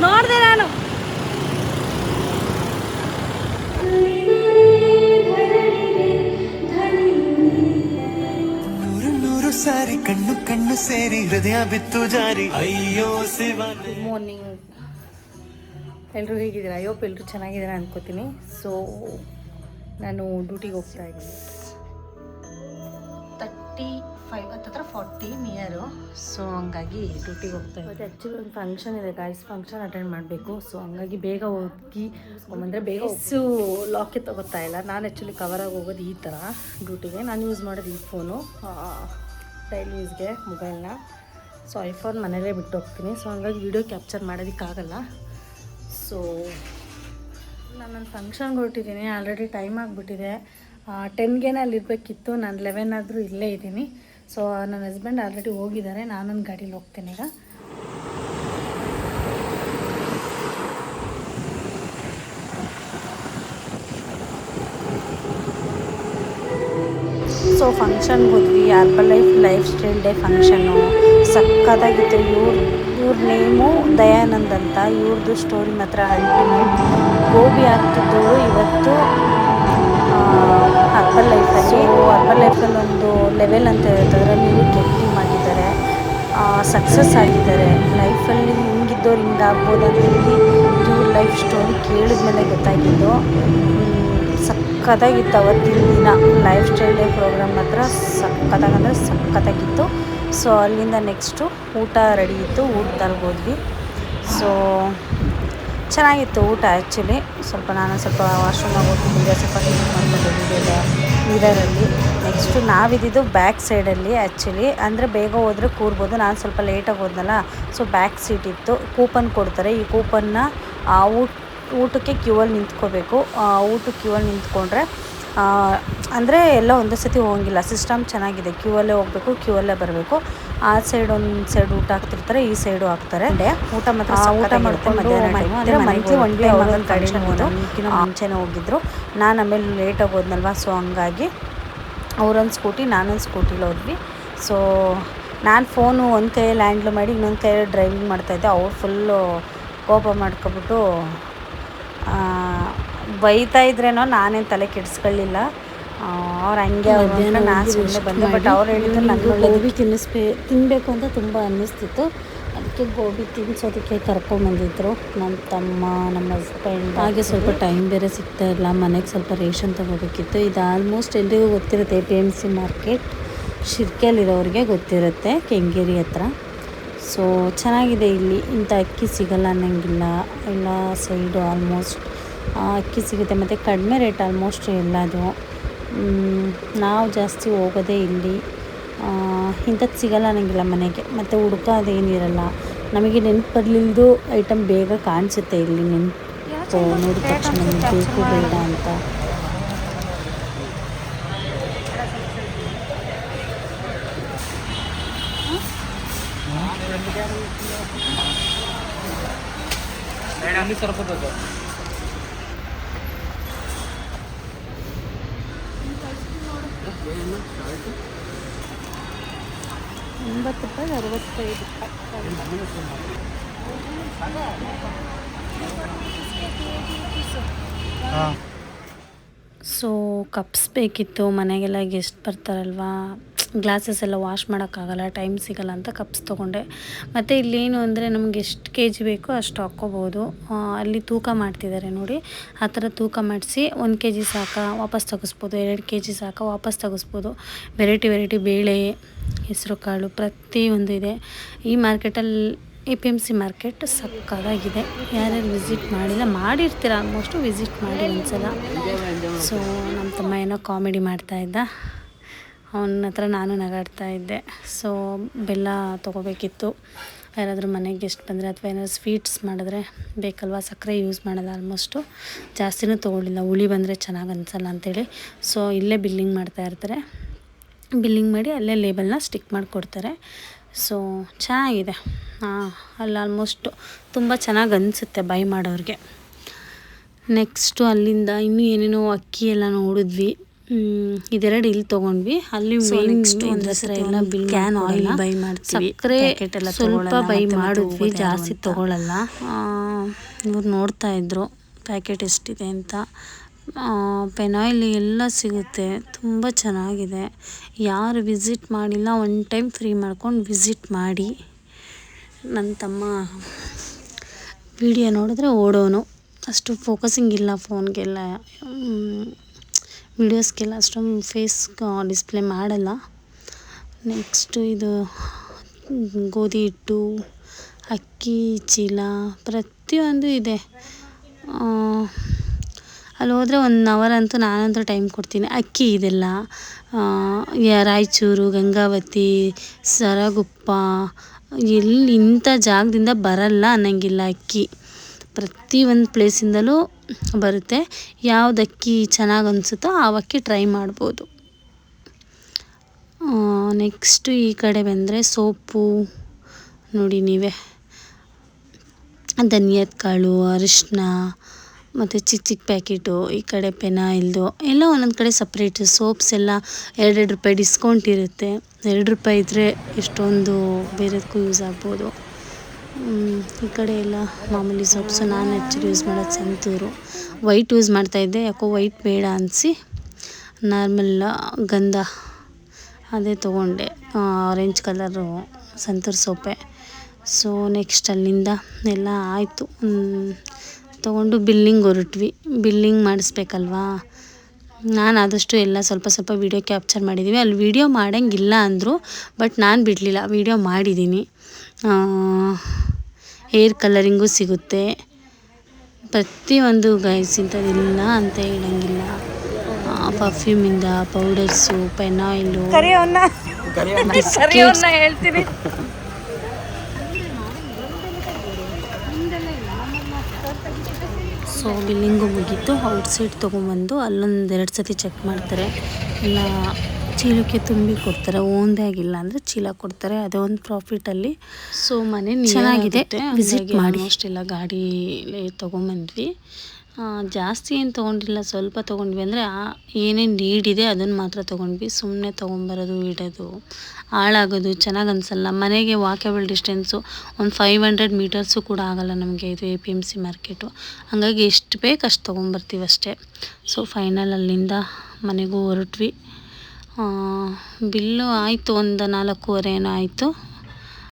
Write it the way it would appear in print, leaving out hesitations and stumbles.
ನೋಡಿದೆ ನಾನು. ಸಾರಿ ಕಣ್ಣು ಕಣ್ಣು ಸೇರಿ ಹೃದಯ ಬಿತ್ತು ಜಾರಿ ಅಯ್ಯೋ ಶಿವ. ಗುಡ್ ಮಾರ್ನಿಂಗ್, ಎಲ್ಲರೂ ಹೇಗಿದ್ದೀರಾ? ಅಯ್ಯೋಪ್ ಎಲ್ಲರೂ ಚೆನ್ನಾಗಿದ್ದೀರಾ ಅನ್ಕೋತೀನಿ. ಸೊ ನಾನು ಡ್ಯೂಟಿಗೆ ಹೋಗ್ತಾ ಇದ್ದೀನಿ. 35 ಹತ್ತಿರ 40 ನಿಯರು. ಸೊ ಹಂಗಾಗಿ ಡ್ಯೂಟಿಗೆ ಹೋಗ್ತಾ ಇದ್ದೀನಿ. ಆ್ಯಕ್ಚುಲಿ ಒಂದು ಫಂಕ್ಷನ್ ಇದೆ ಗಾಯ್ಸ್, ಫಂಕ್ಷನ್ ಅಟೆಂಡ್ ಮಾಡಬೇಕು. ಸೊ ಹಂಗಾಗಿ ಬೇಗ ಹೋಗಿ ಅಂದರೆ ಬೇಗ ಲಾಕೆ ತಗೋತಾ ಇಲ್ಲ. ನಾನು ಆ್ಯಕ್ಚುಲಿ ಕವರಾಗಿ ಹೋಗೋದು ಈ ಥರ ಡ್ಯೂಟಿಗೆ. ನಾನು ಯೂಸ್ ಮಾಡೋದು ಈ ಫೋನು ಡೈಲಿ ಯೂಸ್ಗೆ ಮೊಬೈಲ್ನ. ಸೊ ಐಫೋನ್ ಮನೇಲೇ ಬಿಟ್ಟು ಹೋಗ್ತೀನಿ. ಸೊ ಹಂಗಾಗಿ ವೀಡಿಯೋ ಕ್ಯಾಪ್ಚರ್ ಮಾಡೋದಕ್ಕಾಗಲ್ಲ. ಸೊ ನಾನು ಫಂಕ್ಷನ್ಗೆ ಹೊರಟಿದ್ದೀನಿ. ಆಲ್ರೆಡಿ ಟೈಮ್ ಆಗಿಬಿಟ್ಟಿದೆ. 10ಗೆ ಅಲ್ಲಿರಬೇಕಿತ್ತು. ನಾನು 11 ಆದರೂ ಇಲ್ಲೇ ಇದ್ದೀನಿ. ಸೊ ನನ್ನ ಹಸ್ಬೆಂಡ್ ಆಲ್ರೆಡಿ ಹೋಗಿದ್ದಾರೆ. ನಾನೊಂದು ಗಾಡೀಲಿ ಹೋಗ್ತೇನೆ ಈಗ. ಸೊ ಫಂಕ್ಷನ್ಗೆ ಹೋದ್ವಿ. ಹರ್ಬಲ್ ಲೈಫ್ ಸ್ಟೈಲ್ ಡೇ ಫಂಕ್ಷನ್ನು ಸಕ್ಕತ್ತಾಗಿತ್ತು. ಇವ್ರ ನೇಮು ದಯಾನಂದ್ ಅಂತ. ಇವ್ರದ್ದು ಸ್ಟೋರಿ ಮಾತ್ರ ಅಲ್ಟಿಮೇಟ್. ಗೋಬಿ ಆಗ್ತಿದ್ದವರು ಇವತ್ತು ಹರ್ಬಲ್ ಲೈಫಲ್ಲಿ. ಹರ್ಬಲ್ ಲೈಫಲ್ಲಿ ಒಂದು ಲೆವೆಲ್ ಅಂತ ಇರುತ್ತೆ, ಅದರಲ್ಲಿ ಇವರು ಗೆಟ್ಟಿಂಗ್ ಮಾಡಿದ್ದಾರೆ, ಸಕ್ಸಸ್ ಆಗಿದ್ದಾರೆ. ಲೈಫಲ್ಲಿ ಹಿಂಗಿದ್ದವ್ರು ಹಿಂಗಾಗ್ಬೋದು ಅಂತೇಳಿ ಇವ್ರ ಲೈಫ್ ಸ್ಟೋರಿ ಕೇಳಿದ್ಮೇಲೆ ಗೊತ್ತಾಗಿದ್ದು. ಸಕ್ಕತ್ತಾಗಿತ್ತು ಅವತ್ತಿನ ದಿನ. ಲೈಫ್ ಸ್ಟೈಲ್ ಡೇ ಪ್ರೋಗ್ರಾಮ್ ಮಾತ್ರ ಸಕ್ಕತ್ತಾಗಂದರೆ ಸಕ್ಕತ್ತಾಗಿತ್ತು. ಸೊ ಅಲ್ಲಿಂದ ನೆಕ್ಸ್ಟು ಊಟ ರೆಡಿ ಇತ್ತು, ಊಟದಲ್ಲಿ ಹೋದ್ವಿ. ಸೊ ಚೆನ್ನಾಗಿತ್ತು ಊಟ ಆ್ಯಕ್ಚುಲಿ. ನಾನು ಸ್ವಲ್ಪ ವಾಶ್ರೂಮಾಗಿ ಹೋಗ್ತಿದ್ದೆ, ಸ್ವಲ್ಪ ಕ್ಲೀನ್ ಮಾಡ್ಕೊಂಡಿದ್ದೆ ಮಿರರಲ್ಲಿ. ನೆಕ್ಸ್ಟು ನಾವಿದ್ದಿದ್ದು ಬ್ಯಾಕ್ ಸೈಡಲ್ಲಿ ಆ್ಯಕ್ಚುಲಿ. ಅಂದರೆ ಬೇಗ ಹೋದರೆ ಕೂರ್ಬೋದು. ನಾನು ಸ್ವಲ್ಪ ಲೇಟಾಗಿ ಹೋದ್ನಲ್ಲ, ಸೊ ಬ್ಯಾಕ್ ಸೀಟ್ ಇತ್ತು. ಕೂಪನ್ ಕೊಡ್ತಾರೆ. ಈ ಕೂಪನ್ನ ಊಟಕ್ಕೆ ಕ್ಯೂವಲ್ಲಿ ನಿಂತ್ಕೋಬೇಕು. ಊಟಕ್ಕೆ ಕ್ಯೂವಲ್ಲಿ ನಿಂತ್ಕೊಂಡ್ರೆ ಅಂದರೆ ಎಲ್ಲ ಒಂದೇ ಸತಿ ಹೋಗಂಗಿಲ್ಲ. ಸಿಸ್ಟಮ್ ಚೆನ್ನಾಗಿದೆ. ಕ್ಯೂವಲ್ಲೇ ಹೋಗಬೇಕು, ಕ್ಯೂವಲ್ಲೇ ಬರಬೇಕು. ಆ ಸೈಡ್ ಒಂದು ಸೈಡ್ ಊಟ ಹಾಕ್ತಿರ್ತಾರೆ, ಈ ಸೈಡು ಹಾಕ್ತಾರೆ. ಊಟ ಮಾತ್ರ ಊಟ ಮಾಡ್ಕೊಂಡು ಮಧ್ಯಾಹ್ನ ಟೈಮು ಅಂದರೆ ಮಂತ್ಲಿ ಒನ್ ಡೇ ಅವರೊಂದು ಫಂಕ್ಷನ್ ಮುಂಚೆನೇ ಹೋಗಿದ್ರು. ನಾನು ಆಮೇಲೆ ಲೇಟಾಗಿ ಹೋದ್ನಲ್ವ, ಸೊ ಹಂಗಾಗಿ ಅವರೊಂದು ಸ್ಕೂಟಿ ನಾನೊಂದು ಸ್ಕೂಟಿಲಿ ಹೋದ್ವಿ. ಸೊ ನಾನು ಫೋನು ಒಂದು ಕೈಯಲ್ಲಿ ಹ್ಯಾಂಡ್ಲ್ ಮಾಡಿ ಇನ್ನೊಂದು ಕೈಯಲ್ಲಿ ಡ್ರೈವಿಂಗ್ ಮಾಡ್ತಾಯಿದ್ದೆ. ಅವ್ರು ಫುಲ್ಲು ಕೋಪ ಮಾಡ್ಕೊಬಿಟ್ಟು ಬೈತಾ ಇದ್ರೇನೋ, ನಾನೇನು ತಲೆ ಕೆಡಿಸ್ಕೊಳ್ಳಿಲ್ಲ. ಅವ್ರು ಹಂಗೆ ನಾನು ಸುಮ್ಮನೆ ಬಂದೆ. ಬಟ್ ಅವ್ರು ಹೇಳಿದ್ರು ನನಗೆ ಗೋಬಿ ತಿನ್ನಬೇಕು ಅಂತ ತುಂಬ ಅನ್ನಿಸ್ತಿತ್ತು. ಅದಕ್ಕೆ ಗೋಬಿ ತಿನ್ನಿಸೋದಕ್ಕೆ ಕರ್ಕೊಂಬಂದಿದ್ರು ನಮ್ಮ ತಮ್ಮ, ನಮ್ಮ ಹಸ್ಬೆಂಡ್. ಹಾಗೆ ಸ್ವಲ್ಪ ಟೈಮ್ ಬೇರೆ ಸಿಗ್ತಾ ಇಲ್ಲ. ಮನೆಗೆ ಸ್ವಲ್ಪ ರೇಷನ್ ತೊಗೋಬೇಕಿತ್ತು. ಇದು ಆಲ್ಮೋಸ್ಟ್ ಎಲ್ರಿಗೂ ಗೊತ್ತಿರುತ್ತೆ. APMC ಮಾರ್ಕೆಟ್ ಶಿರ್ಕೆಯಲ್ಲಿರೋರಿಗೆ ಗೊತ್ತಿರುತ್ತೆ, ಕೆಂಗೇರಿ ಹತ್ರ. ಸೊ ಚೆನ್ನಾಗಿದೆ ಇಲ್ಲಿ. ಇಂಥ ಅಕ್ಕಿ ಸಿಗಲ್ಲ ಅನ್ನೋಂಗಿಲ್ಲ. ಎಲ್ಲ ಸೈಡು ಆಲ್ಮೋಸ್ಟ್ ಅಕ್ಕಿ ಸಿಗುತ್ತೆ ಮತ್ತು ಕಡಿಮೆ ರೇಟ್ ಆಲ್ಮೋಸ್ಟ್ ಎಲ್ಲದು. ನಾವು ಜಾಸ್ತಿ ಹೋಗೋದೇ ಇಲ್ಲಿ. ಇಂಥದ್ದು ಸಿಗಲ್ಲ ಅನ್ನೋಂಗಿಲ್ಲ ಮನೆಗೆ. ಮತ್ತು ಹುಡ್ಕೋದೇನಿರಲ್ಲ. ನಮಗೆ ನೆನಪು ಬರಲಿಲ್ದು ಐಟಮ್ ಬೇಗ ಕಾಣಿಸುತ್ತೆ ಇಲ್ಲಿ. ನೆನಪು ನೋಡಿದ ತಕ್ಷಣ ನಮಗೆ ಬೇಕು ಬೇಡ ಅಂತ. ₹80, ₹65. ಸೊ ಕಪ್ಸ್ ಬೇಕಿತ್ತು. ಮನೆಗೆಲ್ಲ ಗೆಸ್ಟ್ ಬರ್ತಾರಲ್ವ, ಗ್ಲಾಸಸ್ ಎಲ್ಲ ವಾಶ್ ಮಾಡೋಕ್ಕಾಗಲ್ಲ, ಟೈಮ್ ಸಿಗಲ್ಲ ಅಂತ ಕಪ್ಸ್ ತೊಗೊಂಡೆ. ಮತ್ತು ಇಲ್ಲೇನು ಅಂದರೆ ನಮ್ಗೆ ಎಷ್ಟು kg ಬೇಕೋ ಅಷ್ಟು ಹಾಕ್ಕೋಬೋದು. ಅಲ್ಲಿ ತೂಕ ಮಾಡ್ತಿದ್ದಾರೆ ನೋಡಿ, ಆ ಥರ ತೂಕ ಮಾಡಿಸಿ 1 kg ಸಾಕ ವಾಪಸ್ ತೆಗಿಸ್ಬೋದು, 2 kg ಸಾಕ ವಾಪಸ್ ತೆಗಿಸ್ಬೋದು. ವೆರೈಟಿ ಬೇಳೆ, ಹೆಸರು ಕಾಳು ಪ್ರತಿಯೊಂದು ಇದೆ ಈ ಮಾರ್ಕೆಟಲ್ಲಿ. APMC ಮಾರ್ಕೆಟ್ ಸಕ್ಕತ್ತಾಗಿದೆ. ಯಾರ್ಯಾರು ವಿಸಿಟ್ ಮಾಡಿಲ್ಲ, ಮಾಡಿರ್ತೀರ ಆಲ್ಮೋಸ್ಟು, ವಿಸಿಟ್ ಮಾಡಿ ಒಂದ್ಸಲ. ಸೊ ನಮ್ಮ ತಮ್ಮ ಏನೋ ಕಾಮಿಡಿ ಮಾಡ್ತಾಯಿದ್ದ, ಅವನ ಹತ್ರ ನಾನು ನಗಾಡ್ತಾ ಇದ್ದೆ. ಸೊ ಬೆಲ್ಲ ತೊಗೋಬೇಕಿತ್ತು. ಯಾರಾದರೂ ಮನೆಗೆ ಗೆಸ್ಟ್ ಬಂದರೆ ಅಥವಾ ಏನಾದ್ರು ಸ್ವೀಟ್ಸ್ ಮಾಡಿದ್ರೆ ಬೇಕಲ್ವ, ಸಕ್ಕರೆ ಯೂಸ್ ಮಾಡೋದು ಆಲ್ಮೋಸ್ಟು. ಜಾಸ್ತಿನೂ ತೊಗೊಳ್ಳಿಲ್ಲ, ಹುಳಿ ಬಂದರೆ ಚೆನ್ನಾಗಿ ಅನಿಸಲ್ಲ ಅಂಥೇಳಿ. ಸೊ ಇಲ್ಲೇ ಬಿಲ್ಲಿಂಗ್ ಮಾಡ್ತಾಯಿರ್ತಾರೆ. ಬಿಲ್ಲಿಂಗ್ ಮಾಡಿ ಅಲ್ಲೇ ಲೇಬಲ್ನ ಸ್ಟಿಕ್ ಮಾಡಿಕೊಡ್ತಾರೆ. ಸೊ ಚೆನ್ನಾಗಿದೆ. ಅಲ್ಲಿ ಆಲ್ಮೋಸ್ಟು ತುಂಬ ಚೆನ್ನಾಗಿ ಅನಿಸುತ್ತೆ ಬೈ ಮಾಡೋರಿಗೆ. ನೆಕ್ಸ್ಟು ಅಲ್ಲಿಂದ ಇನ್ನೂ ಏನೇನೋ ಅಕ್ಕಿ ಎಲ್ಲ ನೋಡಿದ್ವಿ. ಇದೆರಡು ಇಲ್ಲಿ ತೊಗೊಂಡ್ವಿ. ಅಲ್ಲಿ ನೆಕ್ಸ್ಟ್ ಇದ್ರ ಹತ್ರ ಎಲ್ಲ ಬಿಲ್ ಕ್ಯಾನ್ ಆಯಿಲ್ ಬೈ ಮಾಡ್ತೀವಿ. ಸಕ್ಕರೆ ಸ್ವಲ್ಪ ಬೈ ಮಾಡಿದ್ವಿ, ಜಾಸ್ತಿ ತೊಗೊಳಲ್ಲ. ಇವ್ರು ನೋಡ್ತಾ ಇದ್ರು ಪ್ಯಾಕೆಟ್ ಎಷ್ಟಿದೆ ಅಂತ. ಪೆನಾಯಿಲ್ ಎಲ್ಲ ಸಿಗುತ್ತೆ, ತುಂಬ ಚೆನ್ನಾಗಿದೆ. ಯಾರು ವಿಸಿಟ್ ಮಾಡಿಲ್ಲ ಒನ್ ಟೈಮ್ ಫ್ರೀ ಮಾಡ್ಕೊಂಡು ವಿಸಿಟ್ ಮಾಡಿ. ನನ್ನ ತಮ್ಮ ವಿಡಿಯೋ ನೋಡಿದ್ರೆ ಓಡೋನು, ಅಷ್ಟು ಫೋಕಸಿಂಗ್ ಇಲ್ಲ ಫೋನ್ಗೆಲ್ಲ, ವೀಡಿಯೋಸ್ಗೆಲ್ಲ ಅಷ್ಟೊಂದು ಫೇಸ್ ಡಿಸ್ಪ್ಲೇ ಮಾಡಲ್ಲ. ನೆಕ್ಸ್ಟು ಇದು ಗೋಧಿ ಹಿಟ್ಟು, ಅಕ್ಕಿ ಚೀಲ, ಪ್ರತಿಯೊಂದು ಇದೆ. ಅಲ್ಲಿ ಹೋದರೆ 1 ಅವರ್ ಅಂತೂ ನಾನಂತೂ ಟೈಮ್ ಕೊಡ್ತೀನಿ. ಅಕ್ಕಿ ಇದೆಲ್ಲ ರಾಯಚೂರು, ಗಂಗಾವತಿ, ಸರಗುಪ್ಪ, ಎಲ್ಲಿ ಇಂಥ ಜಾಗದಿಂದ ಬರಲ್ಲ ಅನ್ನಂಗಿಲ್ಲ. ಅಕ್ಕಿ ಪ್ರತಿಯೊಂದು ಪ್ಲೇಸಿಂದಲೂ ಬರುತ್ತೆ. ಯಾವ್ದು ಅಕ್ಕಿ ಚೆನ್ನಾಗಿ ಅನಿಸುತ್ತೋ ಆ ಅಕ್ಕಿ ಟ್ರೈ ಮಾಡ್ಬೋದು. ನೆಕ್ಸ್ಟು ಈ ಕಡೆ ಬಂದರೆ ಸೋಪು ನೋಡಿ ನೀವೇ, ಧನಿಯದ ಕಾಳು, ಅರಿಶಿನ, ಮತ್ತು ಚಿಕ್ಕ ಚಿಕ್ಕ ಪ್ಯಾಕೆಟು. ಈ ಕಡೆ ಪೆನಾಯಿಲ್ದು ಎಲ್ಲ ಒಂದೊಂದು ಕಡೆ ಸಪ್ರೇಟು. ಸೋಪ್ಸ್ ಎಲ್ಲ 2 ರೂಪಾಯಿ ಡಿಸ್ಕೌಂಟ್ ಇರುತ್ತೆ. 2 ರೂಪಾಯಿ ಇದ್ದರೆ ಎಷ್ಟೊಂದು ಬೇರೆದಕ್ಕೂ ಯೂಸ್ ಆಗ್ಬೋದು. ಈ ಕಡೆ ಎಲ್ಲ ಮಾಮೂಲಿ ಸೋಪ್ಸು. ನಾನು ಆ್ಯಕ್ಚುಲಿ ಯೂಸ್ ಮಾಡೋದು ಸಂತೂರು. ವೈಟ್ ಯೂಸ್ ಮಾಡ್ತಾಯಿದ್ದೆ, ಯಾಕೋ ವೈಟ್ ಬೇಡ ಅನಿಸಿ ನಾರ್ಮಲ್ ಗಂಧ ಅದೇ ತೊಗೊಂಡೆ, ಆರೆಂಜ್ ಕಲರು ಸಂತೂರ್ ಸೋಪೆ. ಸೊ ನೆಕ್ಸ್ಟ್ ಅಲ್ಲಿಂದ ಎಲ್ಲ ಆಯಿತು, ತೊಗೊಂಡು ಬಿಲ್ಲಿಂಗ್ ಹೊರಟ್ವಿ. ಬಿಲ್ಲಿಂಗ್ ಮಾಡಿಸ್ಬೇಕಲ್ವಾ. ನಾನು ಆದಷ್ಟು ಎಲ್ಲ ಸ್ವಲ್ಪ ಸ್ವಲ್ಪ ವೀಡಿಯೋ ಕ್ಯಾಪ್ಚರ್ ಮಾಡಿದ್ದೀವಿ. ಅಲ್ಲಿ ವೀಡಿಯೋ ಮಾಡೋಂಗಿಲ್ಲ ಅಂದರು, ಬಟ್ ನಾನು ಬಿಡಲಿಲ್ಲ, ವೀಡಿಯೋ ಮಾಡಿದ್ದೀನಿ. ಹೇರ್ ಕಲರಿಂಗು ಸಿಗುತ್ತೆ, ಪ್ರತಿಯೊಂದು ಗೈಸ್, ಇಂಥದ್ದಿಲ್ಲ ಅಂತ ಹೇಳೋಂಗಿಲ್ಲ. ಪರ್ಫ್ಯೂಮಿಂದ ಪೌಡರ್ಸು, ಪೆನಾಯಿಲು, ಹೇಳ್ತೀನಿ. ಸೊ ಬಿಲ್ಲಿಂಗು ಮುಗೀತು. ಔಟ್ಸೈಡ್ ತೊಗೊಂಬಂದು ಅಲ್ಲೊಂದು 2 ಸತಿ ಚೆಕ್ ಮಾಡ್ತಾರೆ. ಎಲ್ಲ ಚೀಲಕ್ಕೆ ತುಂಬಿ ಕೊಡ್ತಾರೆ. ಓನ್ದೇ ಆಗಿಲ್ಲ ಅಂದರೆ ಚೀಲ ಕೊಡ್ತಾರೆ, ಅದೇ ಒಂದು ಪ್ರಾಫಿಟಲ್ಲಿ. ಸೊ ಮನೆ ಚೆನ್ನಾಗಿದೆ, ವಿಸಿಟ್ ಮಾಡಿ. ಆಲ್ಮೋಸ್ಟ್ ಎಲ್ಲ ಗಾಡಿಲೇ ತೊಗೊಂಬಂದ್ವಿ. ಜಾಸ್ತಿ ಏನು ತೊಗೊಂಡಿಲ್ಲ, ಸ್ವಲ್ಪ ತೊಗೊಂಡ್ವಿ. ಅಂದರೆ ಏನೇನು ನೀಡಿದೆ ಅದನ್ನು ಮಾತ್ರ ತೊಗೊಂಡ್ವಿ. ಸುಮ್ಮನೆ ತೊಗೊಂಬರೋದು, ಇಡೋದು, ಹಾಳಾಗೋದು ಚೆನ್ನಾಗಿ ಅನಿಸಲ್ಲ. ಮನೆಗೆ ವಾಕೇಬಲ್ ಡಿಸ್ಟೆನ್ಸು ಒಂದು 500 ಮೀಟರ್ಸು ಕೂಡ ಆಗೋಲ್ಲ ನಮಗೆ. ಇದು APMC ಮಾರ್ಕೆಟು. ಹಾಗಾಗಿ ಎಷ್ಟು ಬೇಕು ಅಷ್ಟು ತೊಗೊಂಬರ್ತೀವಿ ಅಷ್ಟೇ. ಸೊ ಫೈನಲ್ ಅಲ್ಲಿಂದ ಮನೆಗೂ ಹೊರಟ್ವಿ. ಬಿಲ್ಲು ಆಯಿತು, ಒಂದು 4:15 ಏನೋ ಆಯಿತು.